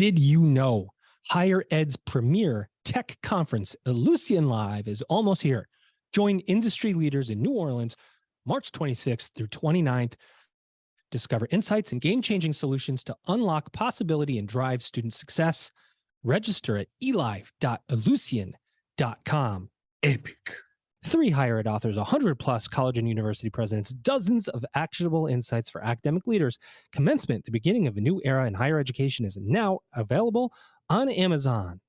Did you know Higher Ed's premier tech conference, Ellucian Live, is almost here? Join industry leaders in New Orleans, March 26th through 29th. Discover insights and game-changing solutions to unlock possibility and drive student success. Register at elive.ellucian.com. Epic. 3 higher ed authors, 100 plus college and university presidents, dozens of actionable insights for academic leaders. Commencement, the beginning of a new era in higher education, is now available on Amazon.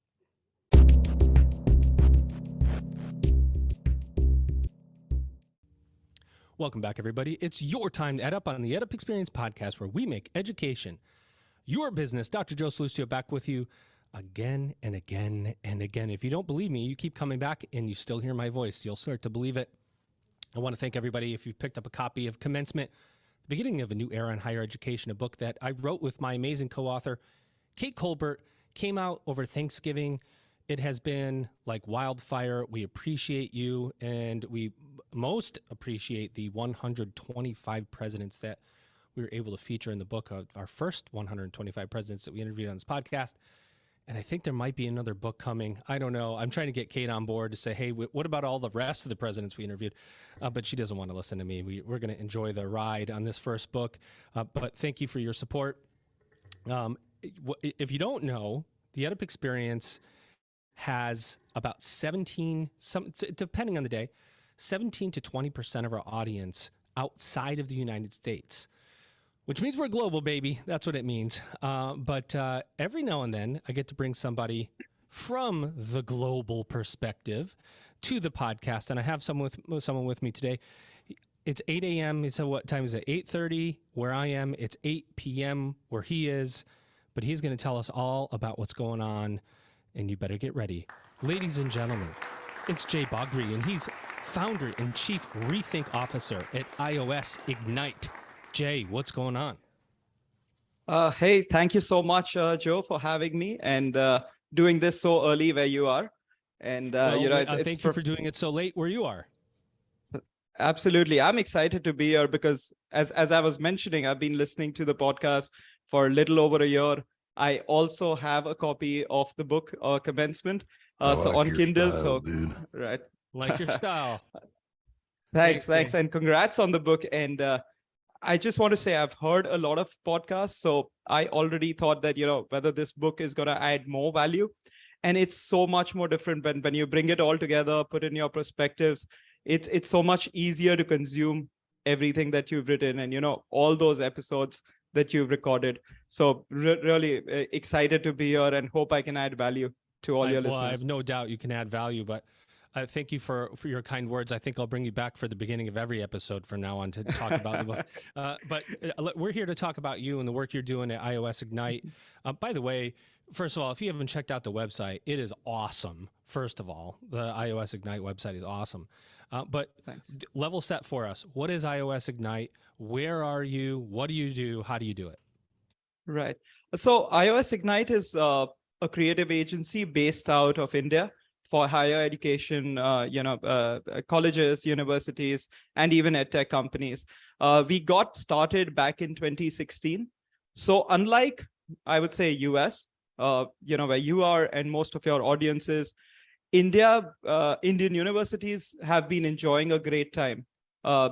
Welcome back, everybody. It's your time to EdUp on the EdUp Experience podcast, where we make education your business. Dr. Joe Salustio back with you again and again and again. If you don't believe me, you keep coming back and you still hear my voice. You'll start to believe it. I want to thank everybody if you've picked up a copy of Commencement, the beginning of a new era in higher education, a book that I wrote with my amazing co-author, Kate Colbert. Came out over Thanksgiving. It has been like wildfire. We appreciate you, and we most appreciate the 125 presidents that we were able to feature in the book, of our first 125 presidents that we interviewed on this podcast. And I think there might be another book coming. I don't know. I'm trying to get Kate on board to say, hey, what about all the rest of the presidents we interviewed? But she doesn't want to listen to me. We're going to enjoy the ride on this first book. But thank you for your support. If you don't know, the EdUp Experience has about 17, depending on the day, 17 to 20% of our audience outside of the United States, which means we're global, baby. That's what it means. But every now and then I get to bring somebody from the global perspective to the podcast. And I have someone with me today. It's 8 a.m. So what time is it? 8:30 where I am. It's 8 p.m. where he is. But he's going to tell us all about what's going on, and you better get ready. Ladies and gentlemen, it's Jay Bagri, and he's founder and chief Rethink Officer at iOS Ignite. Jay, what's going on? Hey, thank you so much, Joe, for having me and doing this so early where you are. And thank you for doing it so late where you are. Absolutely. I'm excited to be here because as I was mentioning, I've been listening to the podcast for a little over a year. I also have a copy of the book, Commencement, so on Kindle. Style, dude. Right. Like your style. Thanks. And congrats on the book. And I just want to say I've heard a lot of podcasts. So I already thought that, whether this book is going to add more value. And it's so much more different when you bring it all together, put in your perspectives. It's so much easier to consume everything that you've written and, all those episodes that you've recorded. So really excited to be here and hope I can add value to all your listeners. I have no doubt you can add value, but thank you for your kind words. I think I'll bring you back for the beginning of every episode from now on to talk about the book. But we're here to talk about you and the work you're doing at iOS Ignite. By the way, first of all, if you haven't checked out the website, it is awesome. First of all, the iOS Ignite website is awesome. But Thanks. Level set for us. What is iOS Ignite? Where are you? What do you do? How do you do it? Right. So iOS Ignite is a creative agency based out of India for higher education, colleges, universities, and even edtech companies. We got started back in 2016. So unlike, I would say, US, where you are and most of your audiences, Indian universities have been enjoying a great time.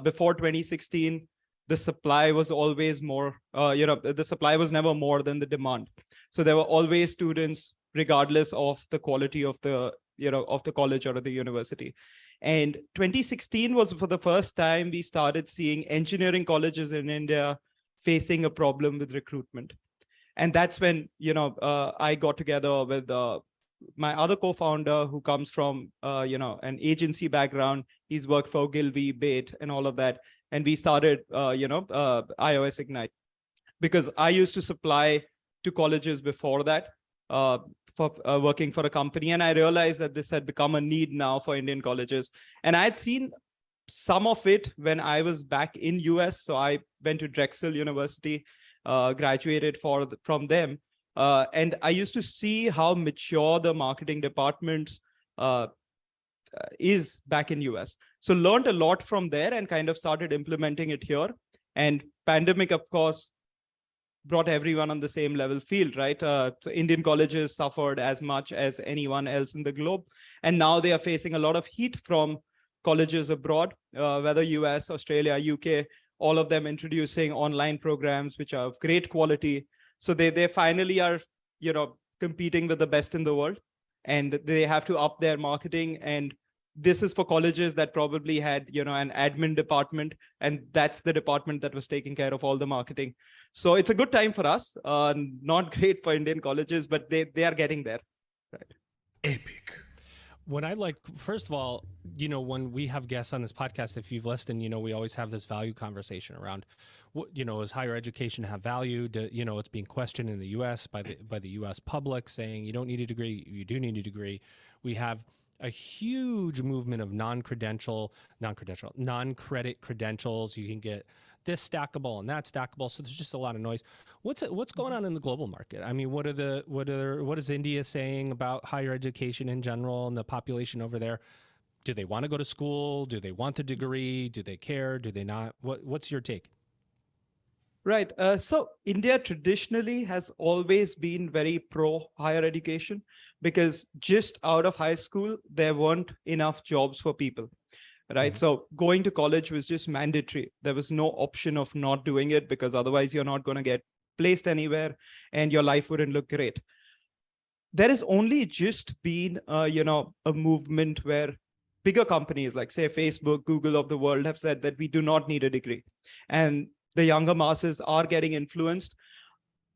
Before 2016, the supply was always more, the supply was never more than the demand. So there were always students, regardless of the quality of the, of the college or the university. And 2016 was for the first time we started seeing engineering colleges in India facing a problem with recruitment. And that's when, I got together with my other co-founder who comes from, an agency background. He's worked for Gilvey, Bait, and all of that. And we started, iOS Ignite, because I used to supply to colleges before that for working for a company. And I realized that this had become a need now for Indian colleges. And I had seen some of it when I was back in US. So I went to Drexel University, graduated from them. And I used to see how mature the marketing department is back in US. So learned a lot from there and kind of started implementing it here. And pandemic, of course, brought everyone on the same level field, right? So Indian colleges suffered as much as anyone else in the globe. And now they are facing a lot of heat from colleges abroad, whether US, Australia, UK, all of them introducing online programs, which are of great quality. So they finally are, competing with the best in the world, and they have to up their marketing. And this is for colleges that probably had, an admin department, and that's the department that was taking care of all the marketing. So it's a good time for us. Not great for Indian colleges, but they are getting there. Right. Epic. When first of all, when we have guests on this podcast, if you've listened, we always have this value conversation around what, is higher education have value? It's being questioned in the U.S. by the U.S. public, saying you don't need a degree, you do need a degree. We have a huge movement of non-credit credentials. You can get this stackable and that stackable. So there's just a lot of noise. What's going on in the global market? I mean, what is India saying about higher education in general and the population over there? Do they want to go to school? Do they want the degree? Do they care? Do they not? What's your take? Right. So India traditionally has always been very pro higher education, because just out of high school, there weren't enough jobs for people. Right. Mm-hmm. So going to college was just mandatory. There was no option of not doing it, because otherwise you're not going to get placed anywhere and your life wouldn't look great. There has only just been, a movement where bigger companies like, say, Facebook, Google of the world have said that we do not need a degree. And the younger masses are getting influenced.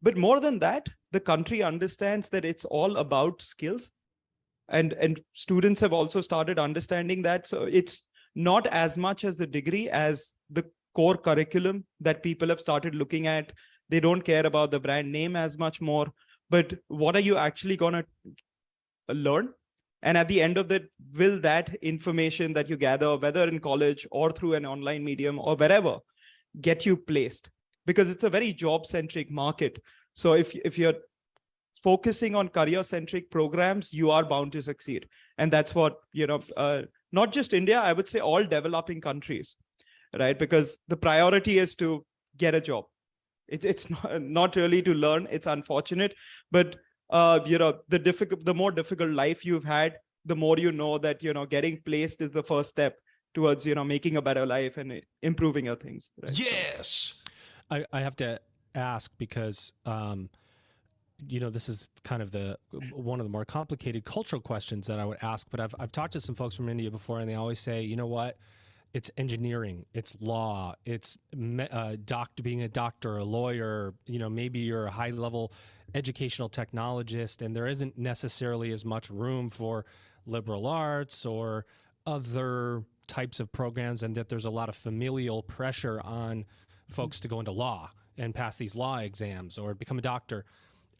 But more than that, the country understands that it's all about skills. And students have also started understanding that. So it's not as much as the degree as the core curriculum that people have started looking at. They don't care about the brand name as much more, but what are you actually going to learn? And at the end of it, will that information that you gather, whether in college or through an online medium or wherever, get you placed? Because it's a very job-centric market. So if you're focusing on career-centric programs, you are bound to succeed. And that's what, not just India, I would say all developing countries, right? Because the priority is to get a job. It's not really to learn. It's unfortunate, but the more difficult life you've had, the more you know that getting placed is the first step towards making a better life and improving your things. Right? Yes, I have to ask because this is kind of one of the more complicated cultural questions that I would ask. But I've talked to some folks from India before, and they always say, you know what? It's engineering, it's law, it's being a doctor, a lawyer, maybe you're a high level educational technologist, and there isn't necessarily as much room for liberal arts or other types of programs, and that there's a lot of familial pressure on folks to go into law and pass these law exams or become a doctor.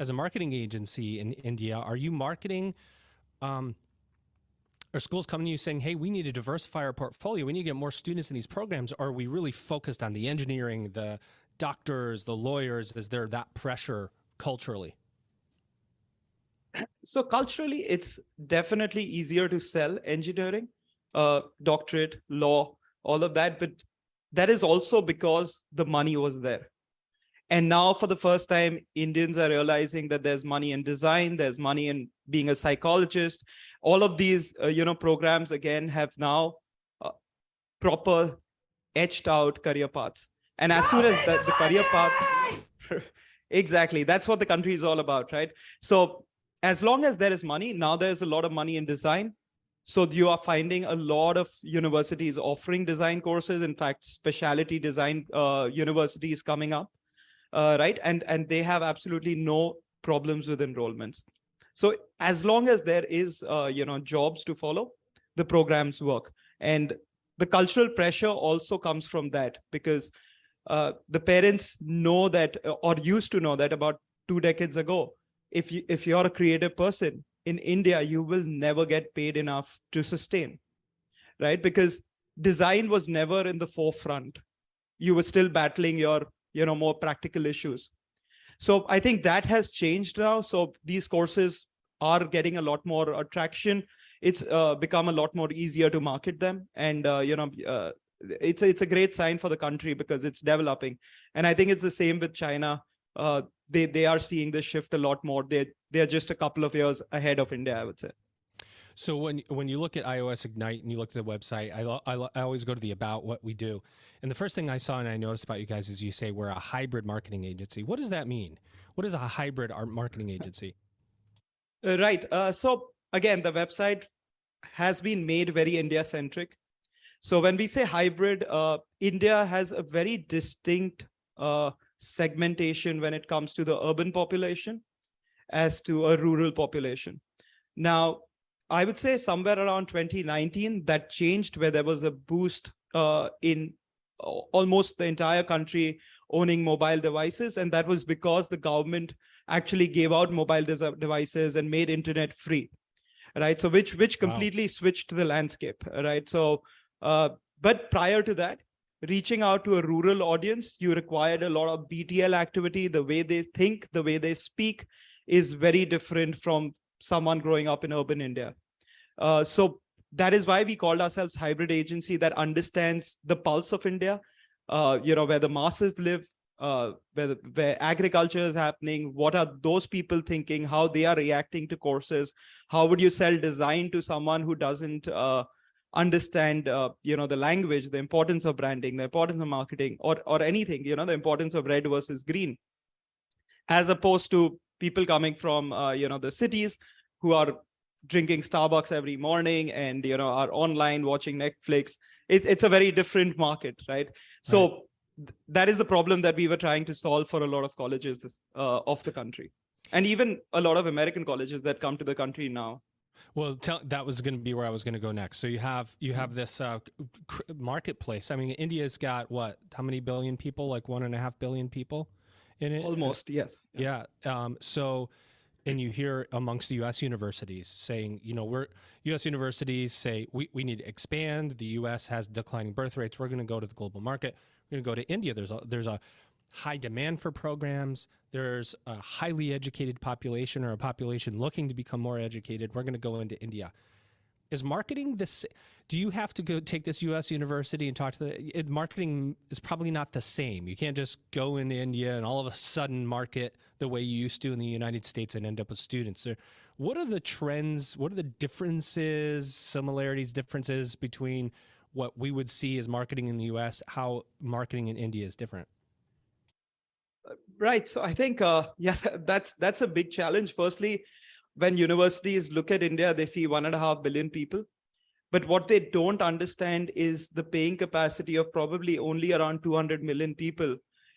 As a marketing agency in India, are you marketing, are schools coming to you saying, hey, we need to diversify our portfolio, we need to get more students in these programs? Or are we really focused on the engineering, the doctors, the lawyers? Is there that pressure culturally? So culturally, it's definitely easier to sell engineering, doctorate, law, all of that. But that is also because the money was there. And now for the first time, Indians are realizing that there's money in design, there's money in being a psychologist. All of these, programs, again, have now proper etched out career paths. And as soon as the career path, exactly, that's what the country is all about, right? So as long as there is money, now there's a lot of money in design. So you are finding a lot of universities offering design courses. In fact, specialty design universities coming up. Right. And they have absolutely no problems with enrollments. So as long as there is, jobs to follow, the programs work. And the cultural pressure also comes from that, because the parents know that, or used to know that about 2 decades ago, if you're a creative person in India, you will never get paid enough to sustain. Right. Because design was never in the forefront. You were still battling your more practical issues. So I think that has changed now. So these courses are getting a lot more traction. It's become a lot more easier to market them. And, it's a great sign for the country because it's developing. And I think it's the same with China. they are seeing this shift a lot more. They're just a couple of years ahead of India, I would say. So when you look at iOS Ignite and you look at the website, I always go to the about what we do, and the first thing I saw and I noticed about you guys is you say we're a hybrid marketing agency. What does that mean? What is a hybrid marketing agency? Right. So again, the website has been made very India centric. So when we say hybrid, India has a very distinct segmentation when it comes to the urban population as to a rural population. Now, I would say somewhere around 2019, that changed, where there was a boost in almost the entire country owning mobile devices. And that was because the government actually gave out mobile devices and made internet free, right? So which completely switched the landscape, right? So, but prior to that, reaching out to a rural audience, you required a lot of BTL activity. The way they think, the way they speak is very different from someone growing up in urban India. So that is why we called ourselves hybrid agency that understands the pulse of India, where the masses live, where agriculture is happening, what are those people thinking, how they are reacting to courses, how would you sell design to someone who doesn't understand, the language, the importance of branding, the importance of marketing, or anything, the importance of red versus green, as opposed to people coming from, the cities who are drinking Starbucks every morning and, are online watching Netflix. It's a very different market, right? So that is the problem that we were trying to solve for a lot of colleges of the country, and even a lot of American colleges that come to the country now. Well, that was going to be where I was going to go next. So you have this marketplace. I mean, India's got what? How many billion people? Like 1.5 billion people in it? Almost, yes. Yeah. So, and you hear amongst the U.S. universities saying, U.S. universities say we need to expand. The U.S. has declining birth rates. We're going to go to the global market. We're going to go to India. There's a high demand for programs. There's a highly educated population, or a population looking to become more educated. We're going to go into India. Is marketing this? Do you have to go take this U.S. university and talk to marketing is probably not the same. You can't just go into India and all of a sudden market the way you used to in the United States and end up with students. What are the trends? What are the differences, similarities, differences between what we would see as marketing in the U.S., how marketing in India is different? Right. So I think, that's a big challenge. Firstly, when universities look at India, they see 1.5 billion people. But what they don't understand is the paying capacity of probably only around 200 million people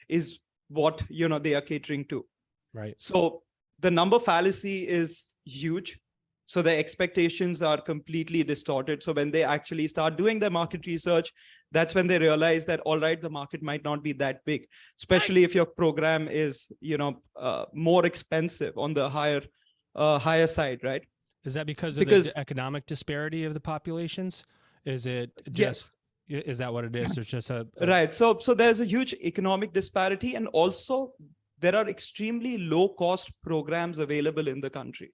is what, they are catering to. Right. So the number fallacy is huge. So the expectations are completely distorted. So when they actually start doing their market research, that's when they realize that, all right, the market might not be that big, especially if your program is, more expensive on the higher side, right? Is that because the economic disparity of the populations? Is it just, yes. Is that what it is? There's just a right. So there's a huge economic disparity, and also there are extremely low cost programs available in the country,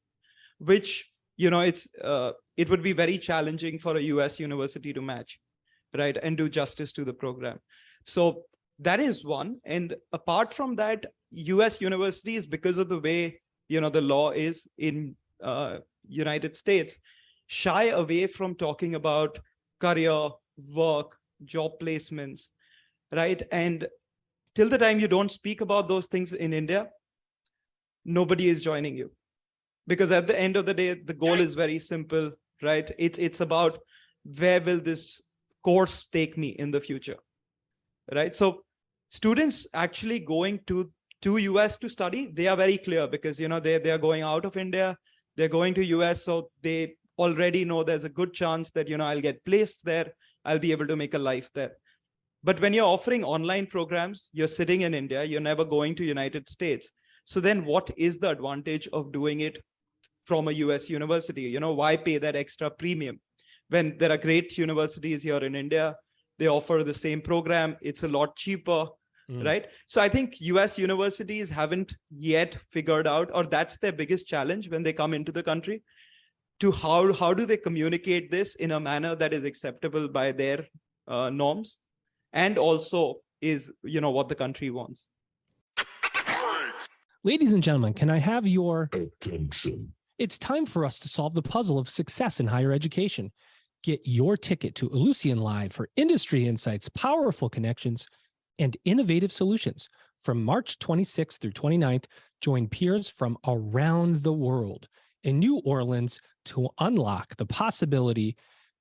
which, it would be very challenging for a US university to match, right, and do justice to the program. So that is one. And apart from that, US universities, because of the way, the law is in United States, shy away from talking about career, work, job placements, right? And till the time you don't speak about those things in India, nobody is joining you. Because at the end of the day, the goal is very simple, right? It's about, where will this course take me in the future, right? So students actually going to US to study, they are very clear, because, they are going out of India, they're going to US, so they already know there's a good chance that, I'll get placed there, I'll be able to make a life there. But when you're offering online programs, you're sitting in India, you're never going to United States. So then what is the advantage of doing it from a US university? Why pay that extra premium when there are great universities here in India? They offer the same program. It's a lot cheaper, right? So I think US universities haven't yet figured out, or that's their biggest challenge when they come into the country, to how do they communicate this in a manner that is acceptable by their norms, and also is, what the country wants. Ladies and gentlemen, can I have your attention? It's time for us to solve the puzzle of success in higher education. Get your ticket to Ellucian Live for industry insights, powerful connections, and innovative solutions. From March 26th through 29th, join peers from around the world in New Orleans to unlock the possibility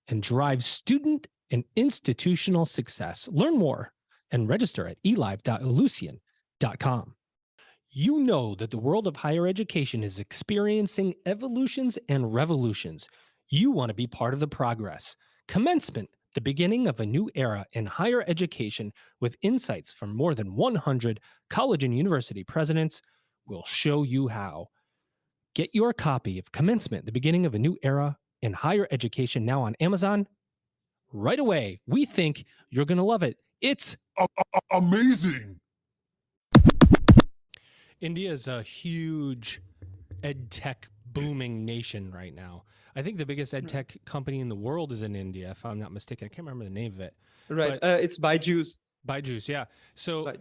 and drive student and institutional success. Learn more and register at elive.ellucian.com. You know that the world of higher education is experiencing evolutions and revolutions. You want to be part of the progress. Commencement, the beginning of a new era in higher education with insights from more than 100 college and university presidents, will show you how. Get your copy of Commencement, the beginning of a new era in higher education now on Amazon right away. We think you're going to love it. It's amazing. India is a huge ed tech booming nation right now. I think the biggest ed tech company in the world is in India, if I'm not mistaken. I can't remember the name of it. Right. It's Byju's. Byju's, yeah. So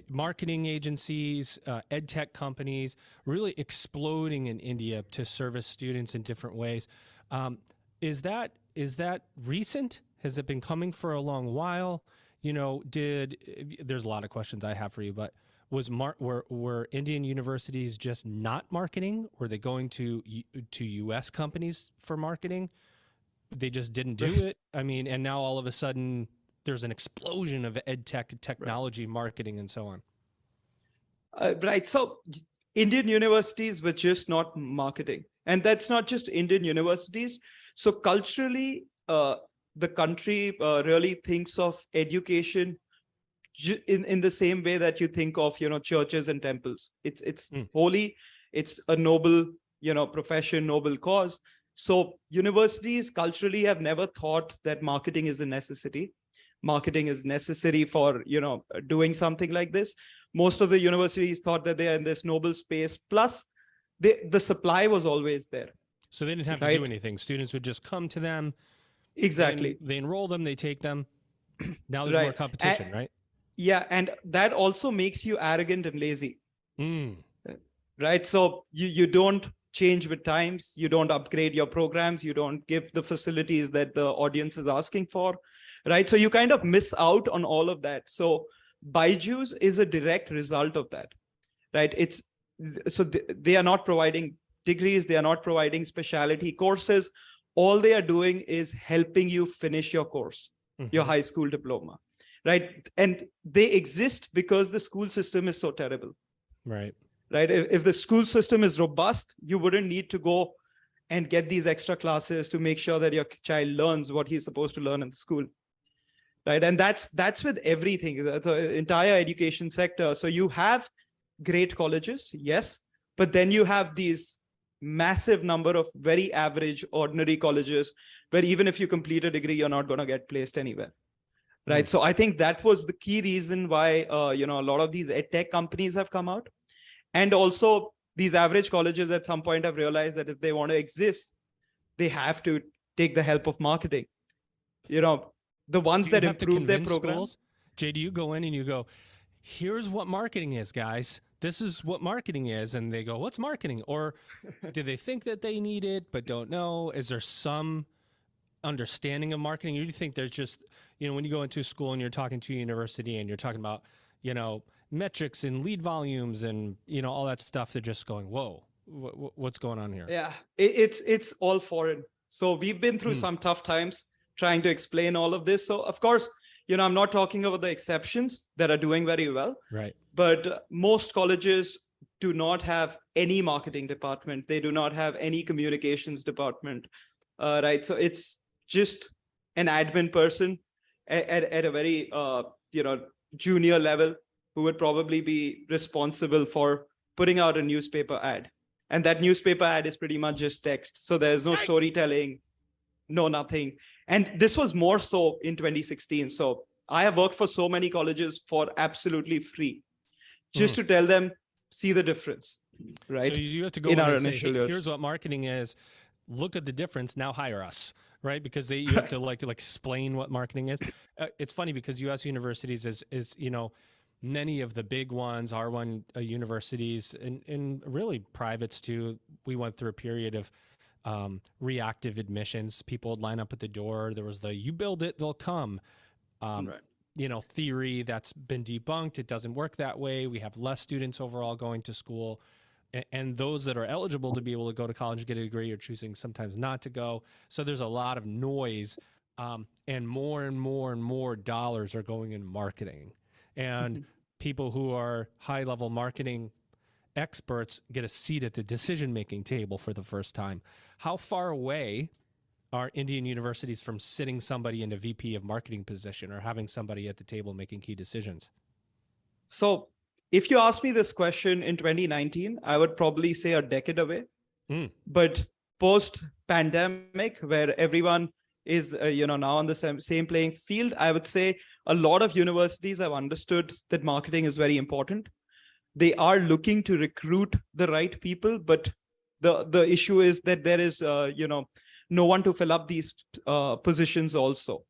marketing agencies, ed tech companies really exploding in India to service students in different ways. Is that recent? Has it been coming for a long while? You know, there's a lot of questions I have for you, but were Indian universities just not marketing? Were they going to U.S. companies for marketing? They just didn't do it. I mean, and now all of a sudden there's an explosion of ed tech, technology, marketing, and so on. Right. So Indian universities were just not marketing, and that's not just Indian universities. So culturally, the country really thinks of education in the same way that you think of, churches and temples. It's holy, it's a noble, profession, noble cause. So universities culturally have never thought that marketing is a necessity. Marketing is necessary for, doing something like this. Most of the universities thought that they are in this noble space. Plus, the supply was always there. So they didn't have to do anything. Students would just come to them. Exactly. They enroll them, they take them. Now there's more competition, right? Yeah, and that also makes you arrogant and lazy. Right? So you don't change with times, you don't upgrade your programs, you don't give the facilities that the audience is asking for, right? So you kind of miss out on all of that. So Byju's is a direct result of that, right? They are not providing degrees, they are not providing specialty courses. All they are doing is helping you finish your course, your high school diploma. Right. And they exist because the school system is so terrible. Right. Right. If the school system is robust, you wouldn't need to go and get these extra classes to make sure that your child learns what he's supposed to learn in the school. Right. And that's with everything, the entire education sector. So you have great colleges, yes, but then you have these massive number of very average, ordinary colleges where even if you complete a degree, you're not going to get placed anywhere. Right. So I think that was the key reason why, a lot of these ed tech companies have come out. And also these average colleges at some point have realized that if they want to exist, they have to take the help of marketing. The ones that improve their programs. Jay, do you go in and you go, here's what marketing is, guys. This is what marketing is. And they go, what's marketing? Or do they think that they need it, but don't know? Is there some understanding of marketing? Or do you think there's just, when you go into school and you're talking to a university and you're talking about, metrics and lead volumes and, all that stuff, they're just going, whoa, what's going on here? Yeah, it's all foreign. So we've been through some tough times trying to explain all of this. So of course, I'm not talking about the exceptions that are doing very well. Right. But most colleges do not have any marketing department. They do not have any communications department. Right. So it's just an admin person at a very, junior level who would probably be responsible for putting out a newspaper ad. And that newspaper ad is pretty much just text. So there's no storytelling, no nothing. And this was more so in 2016. So I have worked for so many colleges for absolutely free, just to tell them, see the difference, right? So you have to go in our initial years. Here's what marketing is. Look at the difference. Now hire us, right? Because you have to like explain what marketing is. It's funny because U.S. universities is many of the big ones, R1 universities, and really privates too, we went through a period of reactive admissions. People would line up at the door. There was the "you build it, they'll come," Right. theory that's been debunked. It doesn't work that way. We have less students overall going to school, and those that are eligible to be able to go to college and get a degree are choosing sometimes not to go. So there's a lot of noise, and more dollars are going in marketing, and people who are high level marketing experts get a seat at the decision-making table for the first time. How far away are Indian universities from sitting somebody in a VP of marketing position or having somebody at the table making key decisions? So if you ask me this question in 2019, I would probably say a decade away. But post pandemic, where everyone is now on the same playing field, I would say a lot of universities have understood that marketing is very important. They are looking to recruit the right people, but the issue is that there is no one to fill up these positions also,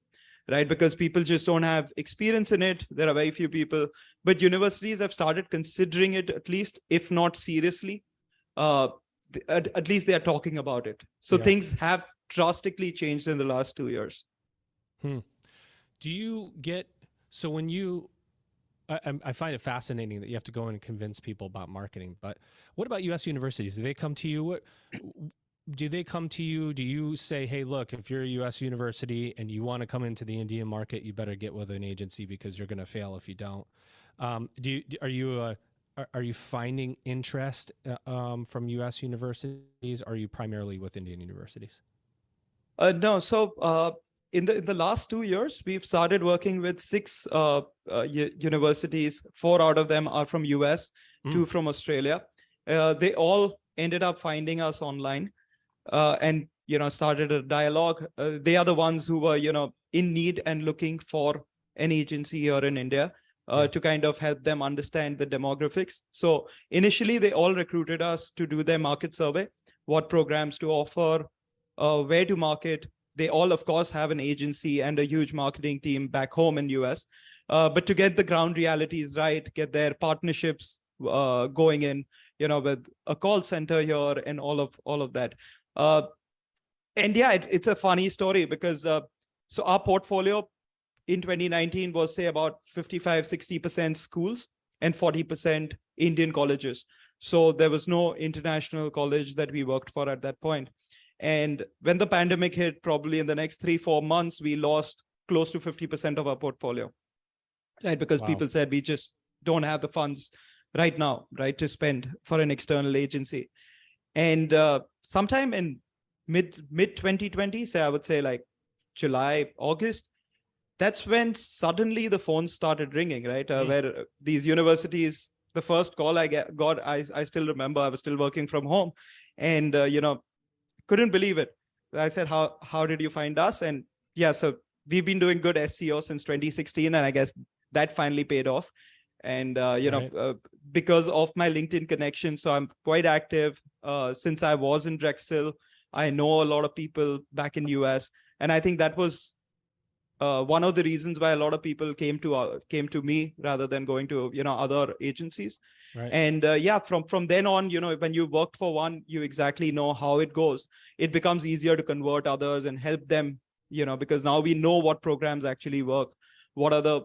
right? Because people just don't have experience in it. There are very few people, but universities have started considering it, at least, if not seriously. At least they are talking about it. So things have drastically changed in the last 2 years. Do you get, so when you, I find it fascinating that you have to go in and convince people about marketing, but what about US universities? Do they come to you? Do they come to you? Do you say, hey, look, if you're a US university and you want to come into the Indian market, you better get with an agency because you're going to fail if you don't. Are you finding interest from US universities? Or are you primarily with Indian universities? No. So in the last 2 years, we've started working with 6 universities. 4 out of them are from US, 2 from Australia. They all ended up finding us online and started a dialogue. They are the ones who were in need and looking for an agency here in India to kind of help them understand the demographics. So initially, they all recruited us to do their market survey, what programs to offer, where to market. They all, of course, have an agency and a huge marketing team back home in US. But to get the ground realities right, get their partnerships going in, with a call center here and all of that. And yeah, it's a funny story because so our portfolio in 2019 was, say, about 55-60% schools and 40% Indian colleges. So there was no international college that we worked for at that point. And when the pandemic hit, probably in the next 3-4 months, we lost close to 50% of our portfolio, right? Because people said, we just don't have the funds right now, right, to spend for an external agency. And sometime in mid 2020, say I would say like July, August, that's when suddenly the phones started ringing, right? Where these universities, the first call I got, I still remember, I was still working from home, and couldn't believe it. I said, how did you find us? And yeah, so we've been doing good SEO since 2016, and I guess that finally paid off. And because of my LinkedIn connection, so I'm quite active. Since I was in Drexel, I know a lot of people back in US, and I think that was one of the reasons why a lot of people came to me rather than going to other agencies. Right. And yeah, from then on, when you worked for one, you exactly know how it goes. It becomes easier to convert others and help them, because now we know what programs actually work, what are the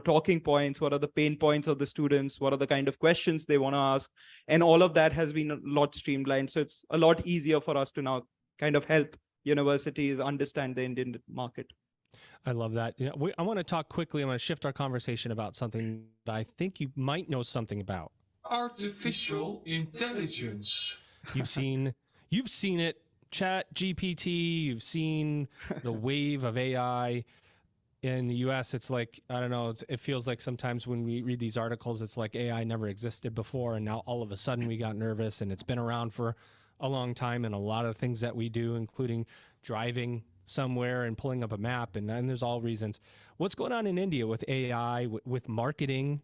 talking points, what are the pain points of the students, what are the kind of questions they want to ask, and all of that has been a lot streamlined. So it's a lot easier for us to now kind of help universities understand the Indian market. I love that. I want to talk quickly. I want to shift our conversation about something that I think you might know something about. Artificial intelligence. You've seen it, Chat GPT. You've seen the wave of AI in the US. It's like, I don't know, it feels like sometimes when we read these articles, it's like AI never existed before, and now all of a sudden we got nervous, and it's been around for a long time, and a lot of things that we do, including driving somewhere and pulling up a map, and there's all reasons. What's going on in India with AI, with marketing,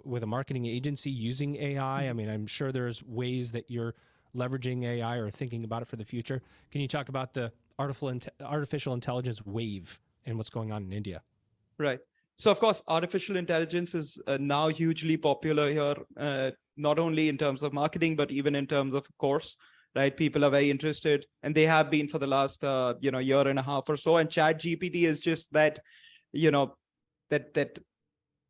with a marketing agency using AI? I mean, I'm sure there's ways that you're leveraging AI or thinking about it for the future. Can you talk about the artificial intelligence wave and what's going on in India? Right. So of course, artificial intelligence is now hugely popular here, not only in terms of marketing, but even in terms of course, right? People are very interested, and they have been for the last, year and a half or so. And Chat GPT is just that, you know, that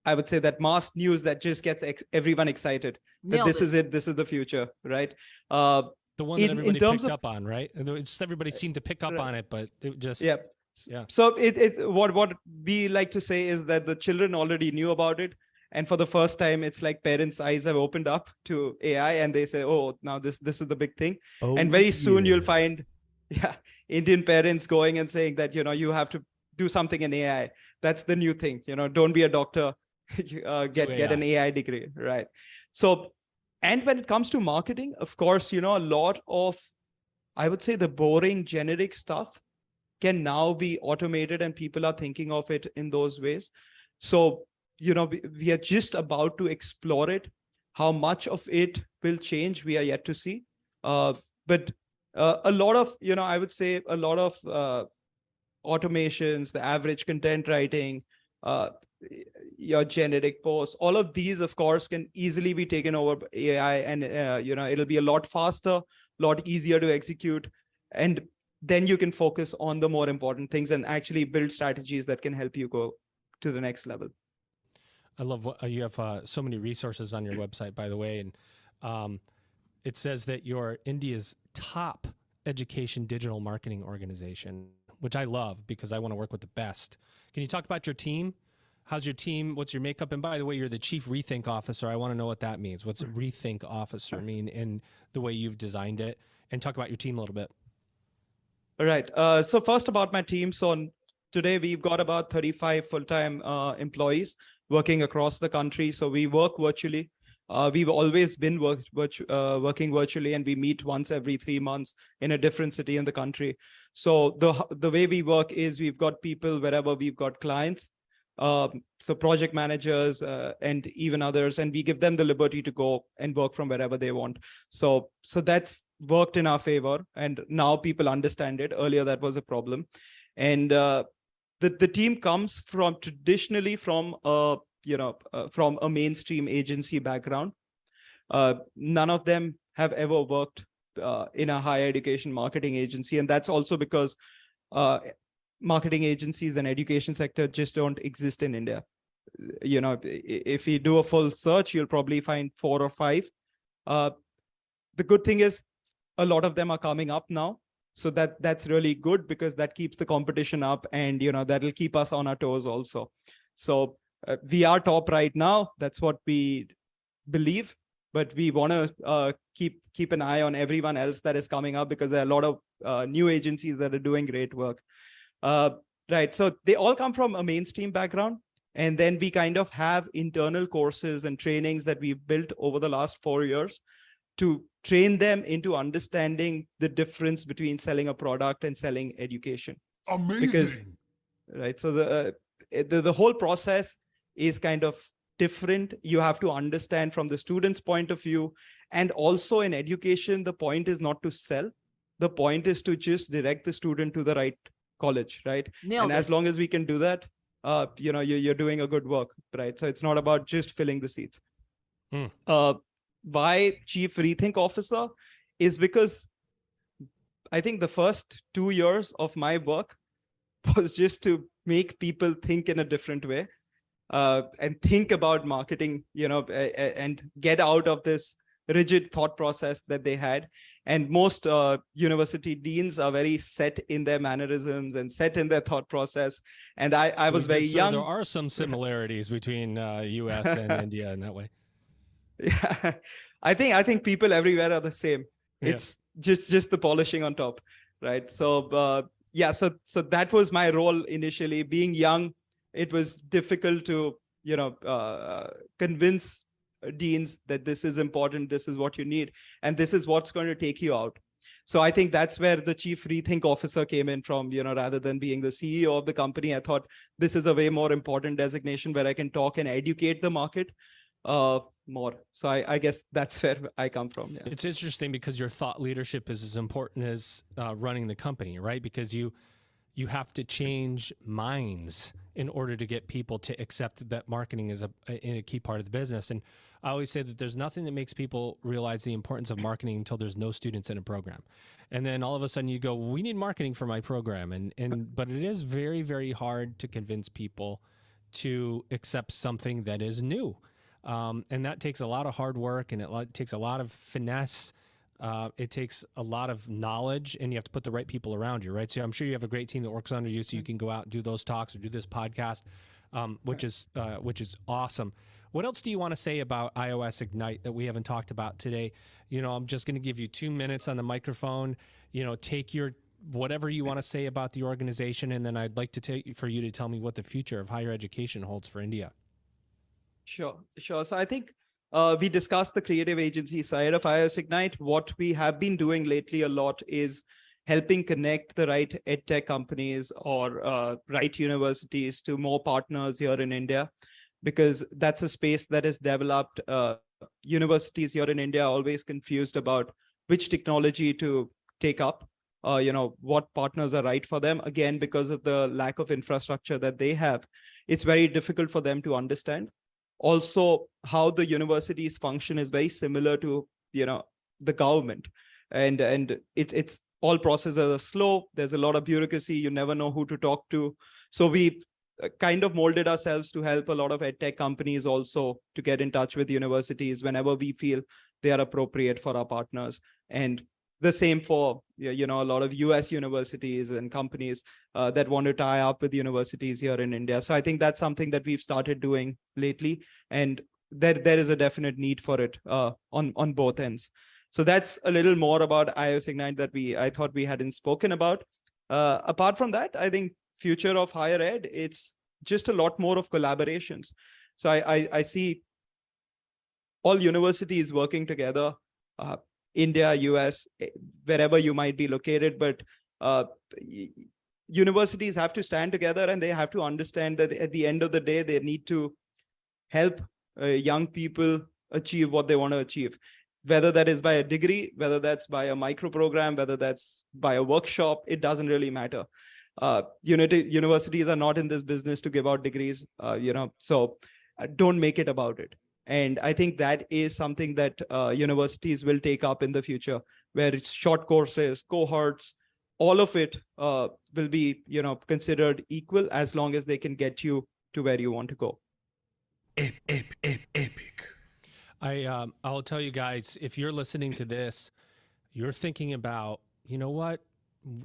I would say that mass news that just gets everyone excited. That Nailed this it. is it. This is the future, right? Uh, The one that in everybody terms picked of up on, right? And it's just everybody seemed to pick up right. on it, but it just Yeah. Yeah. So it's what we like to say is that the children already knew about it, and for the first time, it's like parents' eyes have opened up to AI, and they say, "Oh, now this is the big thing." And very soon you'll find, yeah, Indian parents going and saying that you have to do something in AI. That's the new thing. Don't be a doctor, get an AI degree, right? So, and when it comes to marketing, of course, a lot of, I would say, the boring generic stuff can now be automated, and people are thinking of it in those ways. So, we are just about to explore it. How much of it will change, we are yet to see. But a lot of, I would say a lot of automations, the average content writing, uh, your generic posts, all of these, of course, can easily be taken over by AI, and it'll be a lot faster, lot easier to execute, and then you can focus on the more important things and actually build strategies that can help you go to the next level. I love what you have so many resources on your website, by the way. And it says that you're India's top education digital marketing organization, which I love because I want to work with the best. Can you talk about your team? How's your team? What's your makeup? And by the way, you're the chief Rethink Officer. I want to know what that means. What's a Rethink Officer mean in the way you've designed it? And talk about your team a little bit. All right. So first about my team. So today we've got about 35 full-time employees working across the country. So we work virtually. We've always been working virtually, and we meet once every 3 months in a different city in the country. So the way we work is we've got people wherever we've got clients, so project managers and even others, and we give them the liberty to go and work from wherever they want. So that's worked in our favor, and now people understand it. Earlier that was a problem, and the team comes from traditionally from a mainstream agency background. None of them have ever worked in a higher education marketing agency, and that's also because marketing agencies and education sector just don't exist in India. If you do a full search, you'll probably find 4 or 5. The good thing is a lot of them are coming up now. So that's really good, because that keeps the competition up, and that'll keep us on our toes also. So we are top right now. That's what we believe, but we want to keep an eye on everyone else that is coming up, because there are a lot of new agencies that are doing great work. Right. So they all come from a mainstream background. And then we kind of have internal courses and trainings that we've built over the last 4 years to train them into understanding the difference between selling a product and selling education. Amazing. Because, right. So the whole process is kind of different. You have to understand from the student's point of view. And also in education, the point is not to sell. The point is to just direct the student to the right college, right? Nailed As long as we can do that, you're doing a good work, right? So it's not about just filling the seats. Why Chief Rethink Officer is because I think the first 2 years of my work was just to make people think in a different way, and think about marketing, and get out of this rigid thought process that they had. And most university deans are very set in their mannerisms and set in their thought process. And I was very young. There are some similarities between US and India in that way. Yeah, I think people everywhere are the same. Yeah. It's just the polishing on top, right? So so that was my role initially. Being young, it was difficult to convince deans that this is important, this is what you need, and this is what's going to take you out. So I think that's where the Chief Rethink Officer came in from. Rather than being the CEO of the company, I thought this is a way more important designation where I can talk and educate the market more. So I guess that's where I come from. Yeah. It's interesting because your thought leadership is as important as running the company, right? Because you you have to change minds in order to get people to accept that marketing is a key part of the business. And I always say that there's nothing that makes people realize the importance of marketing until there's no students in a program. And then all of a sudden you go, we need marketing for my program. But it is very, very hard to convince people to accept something that is new. And that takes a lot of hard work, and it takes a lot of finesse. It takes a lot of knowledge, and you have to put the right people around you, right? So I'm sure you have a great team that works under you, so you can go out and do those talks or do this podcast, which is awesome. What else do you want to say about iOS Ignite that we haven't talked about today? I'm just going to give you 2 minutes on the microphone. Take your whatever you want to say about the organization, and then I'd like for you to tell me what the future of higher education holds for India. Sure. So I think we discussed the creative agency side of iOS Ignite. What we have been doing lately a lot is helping connect the right edtech companies or right universities to more partners here in India, because that's a space that is developed. Universities here in India are always confused about which technology to take up, what partners are right for them. Again, because of the lack of infrastructure that they have, it's very difficult for them to understand. Also, how the universities function is very similar to the government, and it's all processes are slow. There's a lot of bureaucracy. You never know who to talk to. So we kind of molded ourselves to help a lot of edtech companies also to get in touch with universities whenever we feel they are appropriate for our partners. And the same for a lot of US universities and companies that want to tie up with universities here in India. So I think that's something that we've started doing lately, and there is a definite need for it on both ends. So that's a little more about iOS Ignite that I thought we hadn't spoken about. Apart from that, I think future of higher ed, it's just a lot more of collaborations. So I see all universities working together. India, US, wherever you might be located, but universities have to stand together, and they have to understand that at the end of the day, they need to help young people achieve what they want to achieve, whether that is by a degree, whether that's by a micro program, whether that's by a workshop. It doesn't really matter. Universities are not in this business to give out degrees, so don't make it about it. And I think that is something that universities will take up in the future, where it's short courses, cohorts, all of it will be, considered equal as long as they can get you to where you want to go. Epic. I'll tell you guys, if you're listening to this, you're thinking about, what?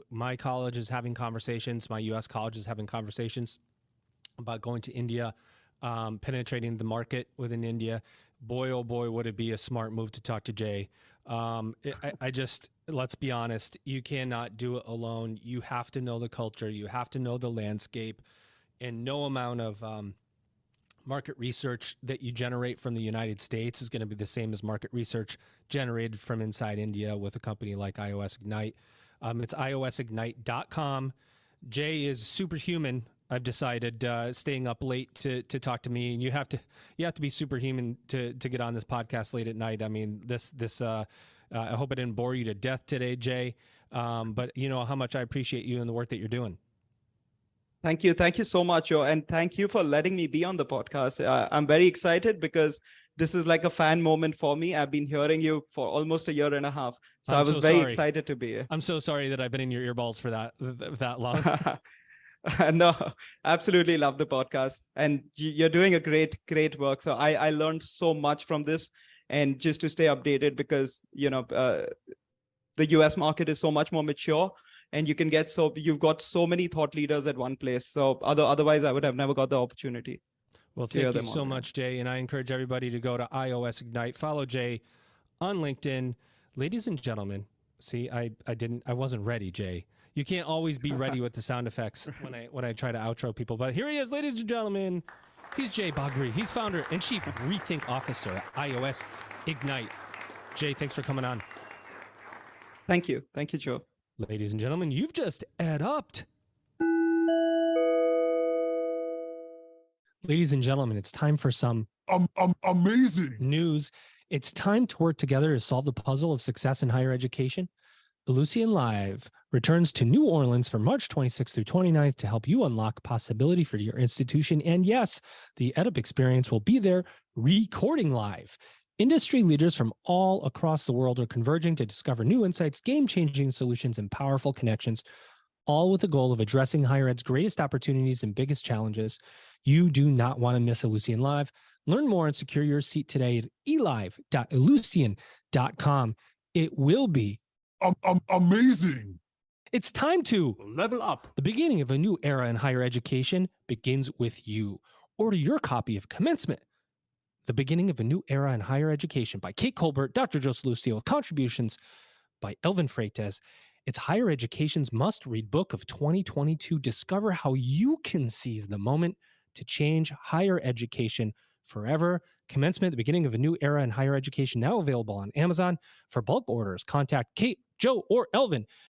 My college is having conversations. My US college is having conversations about going to India. Penetrating the market within India. Boy, oh boy, would it be a smart move to talk to Jay. Let's be honest, you cannot do it alone. You have to know the culture. You have to know the landscape, and no amount of market research that you generate from the United States is going to be the same as market research generated from inside India with a company like iOS Ignite. It's iOSignite.com. Jay is superhuman. I've decided staying up late to talk to me, and you have to be superhuman to get on this podcast late at night. I mean, I hope I didn't bore you to death today, Jay. But you know how much I appreciate you and the work that you're doing. Thank you so much, Joe, and thank you for letting me be on the podcast. I'm very excited because this is like a fan moment for me. I've been hearing you for almost a year and a half, so I was very excited to be here. I'm so sorry that I've been in your earballs for that long. No, absolutely love the podcast, and you're doing a great work. So I learned so much from this, and just to stay updated, because the US market is so much more mature, and you've got so many thought leaders at one place. So otherwise I would have never got the opportunity. Well, thank you so much, Jay, and I encourage everybody to go to iOS Ignite, follow Jay on LinkedIn. Ladies and gentlemen, see, I wasn't ready, Jay. You can't always be ready with the sound effects when I try to outro people. But here he is, ladies and gentlemen. He's Jay Bagri. He's founder and chief Rethink Officer at iOS Ignite. Jay, thanks for coming on. Thank you, Joe. Ladies and gentlemen, you've just EdUp'd. Ladies and gentlemen, it's time for some amazing news. It's time to work together to solve the puzzle of success in higher education. Lucian Live returns to New Orleans from March 26th through 29th to help you unlock possibility for your institution. And yes, the EdUp experience will be there recording live. Industry leaders from all across the world are converging to discover new insights, game-changing solutions, and powerful connections, all with the goal of addressing higher ed's greatest opportunities and biggest challenges. You do not want to miss a Lucian Live. Learn more and secure your seat today at elive.elucian.com. It will be amazing. It's time to Level up. The beginning of a new era in higher education begins with you. Order your copy of Commencement, The Beginning of a New Era in Higher Education by Kate Colbert, Dr. Joe Salustio, with contributions by Elvin Freitas. It's higher education's must-read book of 2022. Discover how you can seize the moment to change higher education forever. Commencement, The Beginning of a New Era in Higher Education, now available on Amazon. For bulk orders, contact Kate, Joe, or Elvin.